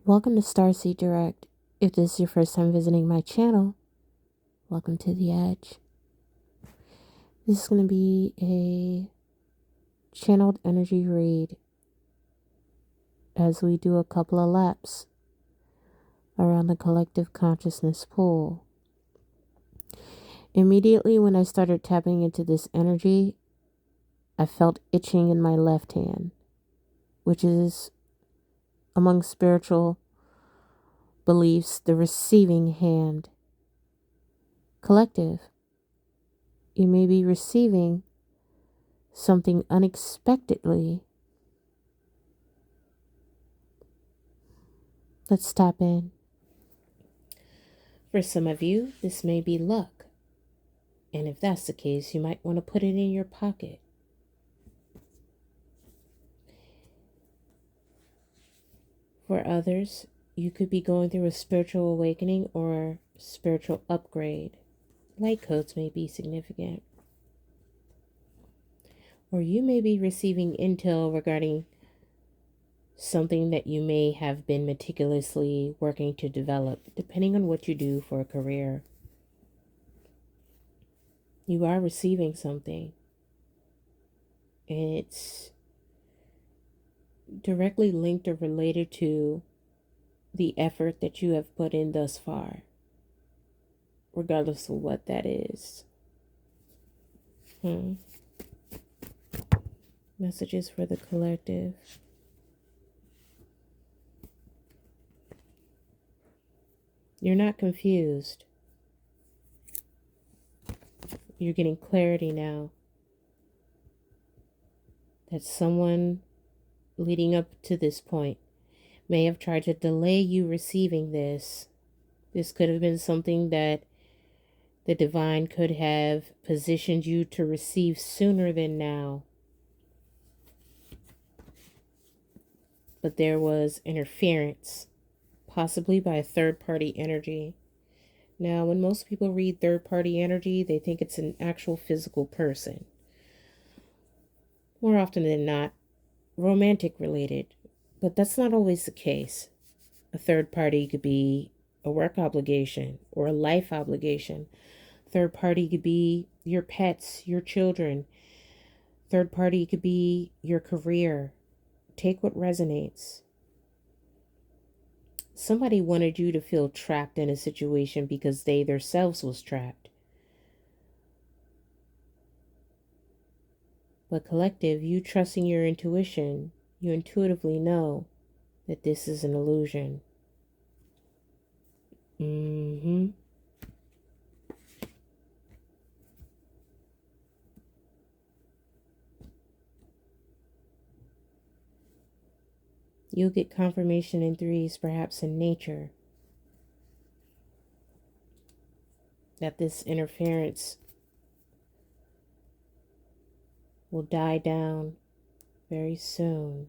Welcome to Starseed Direct. If this is your first time visiting my channel, welcome to the Edge. This is going to be a channeled energy read as we do a couple of laps around the collective consciousness pool. Immediately when I started tapping into this energy, I felt itching in my left hand, which is, among spiritual beliefs, the receiving hand. Collective, you may be receiving something unexpectedly. Let's tap in. For some of you, this may be luck. And if that's the case, you might want to put it in your pocket. For others, you could be going through a spiritual awakening or spiritual upgrade. Light codes may be significant. Or you may be receiving intel regarding something that you may have been meticulously working to develop, depending on what you do for a career. You are receiving something, and it's directly linked or related to the effort that you have put in thus far, regardless of what that is. Messages for the collective. You're not confused. You're getting clarity now that someone leading up to this point may have tried to delay you receiving this. This could have been something that the divine could have positioned you to receive sooner than now. But there was interference, possibly by a third-party energy. Now, when most people read third-party energy, they think it's an actual physical person. More often than not, romantic related, but that's not always the case. A third party could be a work obligation or a life obligation. Third party could be your pets, your children. Third party could be your career. Take what resonates. Somebody wanted you to feel trapped in a situation because they themselves was trapped. But collective, you trusting your intuition, you intuitively know that this is an illusion. You'll get confirmation in threes, perhaps in nature, that this interference will die down very soon.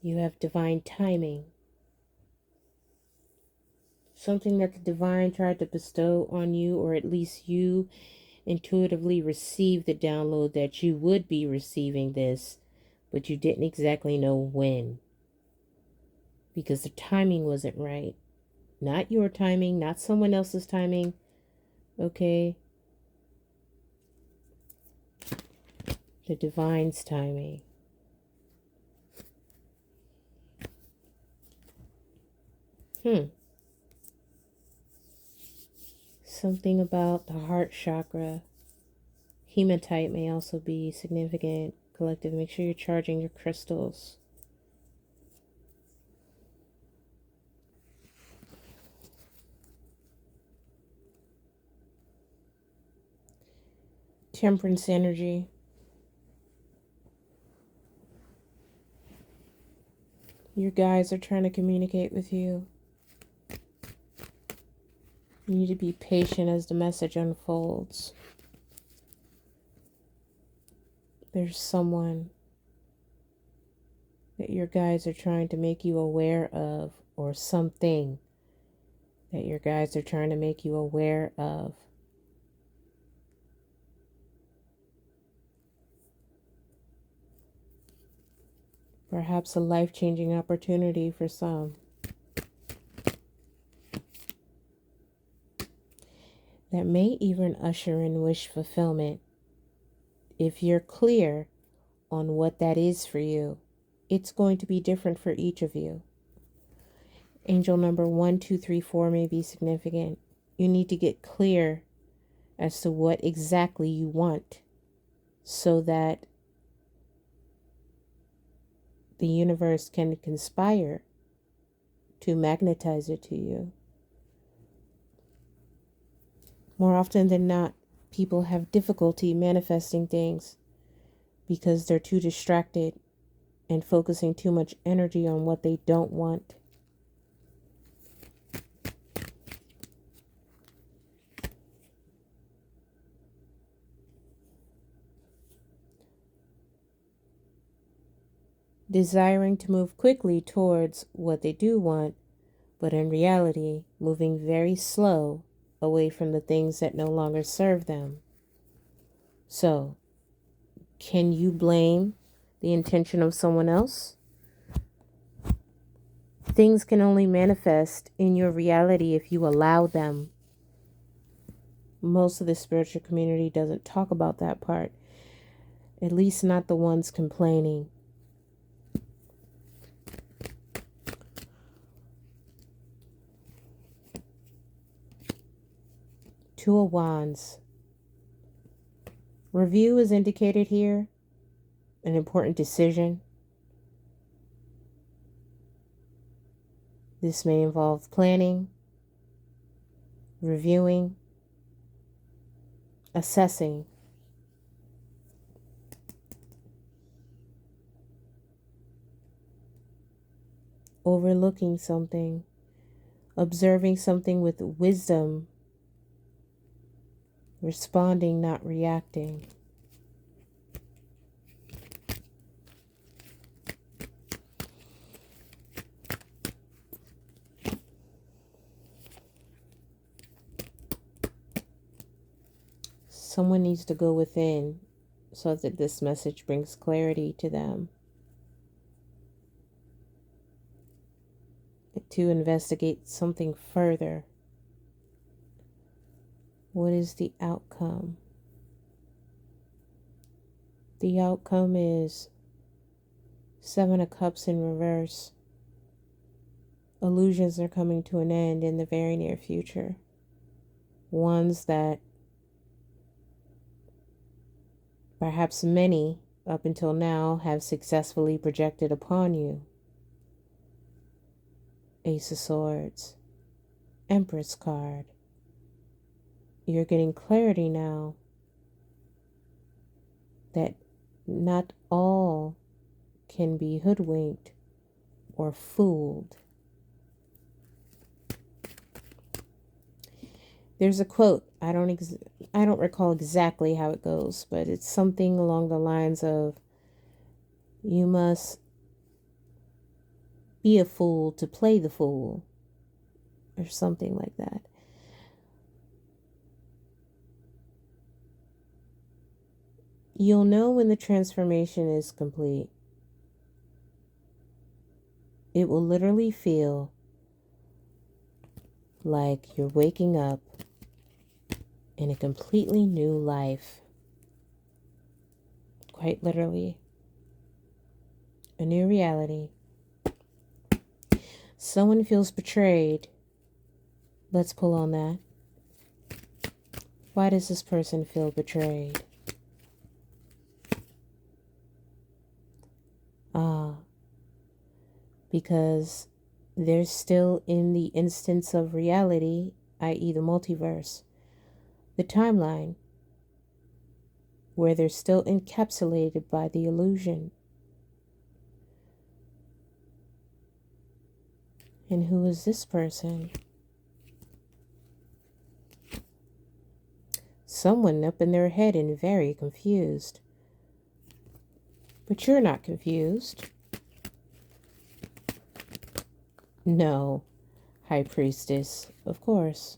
You have divine timing. Something that the divine tried to bestow on you, or at least you intuitively received the download that you would be receiving this, but you didn't exactly know when. Because the timing wasn't right. Not your timing, not someone else's timing. Okay? The divine's timing. Something about the heart chakra. Hematite may also be significant. Collective, make sure you're charging your crystals. Temperance energy. Your guides are trying to communicate with you. You need to be patient as the message unfolds. There's someone that your guides are trying to make you aware of, or something that your guides are trying to make you aware of. Perhaps a life-changing opportunity for some. That may even usher in wish fulfillment if you're clear on what that is for you. It's going to be different for each of you. Angel number 1, 2, 3, 4 may be significant. You need to get clear as to what exactly you want so that the universe can conspire to magnetize it to you. More often than not, people have difficulty manifesting things because they're too distracted and focusing too much energy on what they don't want. Desiring to move quickly towards what they do want, but in reality, moving very slow away from the things that no longer serve them. So, can you blame the intention of someone else? Things can only manifest in your reality if you allow them. Most of the spiritual community doesn't talk about that part, at least not the ones complaining. Two of Wands. Review is indicated here, an important decision. This may involve planning, reviewing, assessing. Overlooking something, observing something with wisdom, responding, not reacting. Someone needs to go within so that this message brings clarity to them. To investigate something further. What is the outcome? The outcome is 7 of Cups in reverse. Illusions are coming to an end in the very near future. Ones that perhaps many up until now have successfully projected upon you. Ace of Swords. Empress card. You're getting clarity now that not all can be hoodwinked or fooled. There's a quote, I don't recall exactly how it goes, but it's something along the lines of, you must be a fool to play the fool, or something like that. You'll know when the transformation is complete. It will literally feel like you're waking up in a completely new life. Quite literally. A new reality. Someone feels betrayed. Let's pull on that. Why does this person feel betrayed? Because they're still in the instance of reality, i.e. the multiverse, the timeline, where they're still encapsulated by the illusion. And who is this person? Someone up in their head and very confused. But you're not confused. No. High Priestess, of course.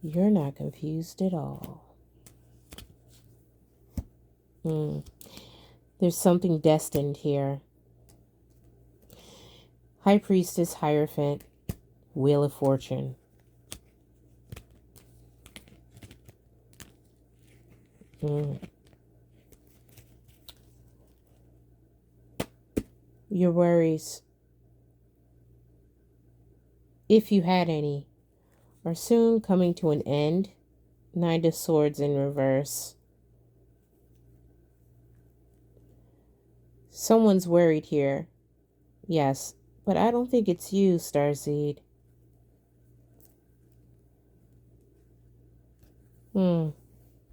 You're not confused at all. There's something destined here. High Priestess, Hierophant, Wheel of Fortune. Your worries, if you had any, are soon coming to an end. Knight of Swords in reverse. Someone's worried here. Yes, but I don't think it's you, Starseed.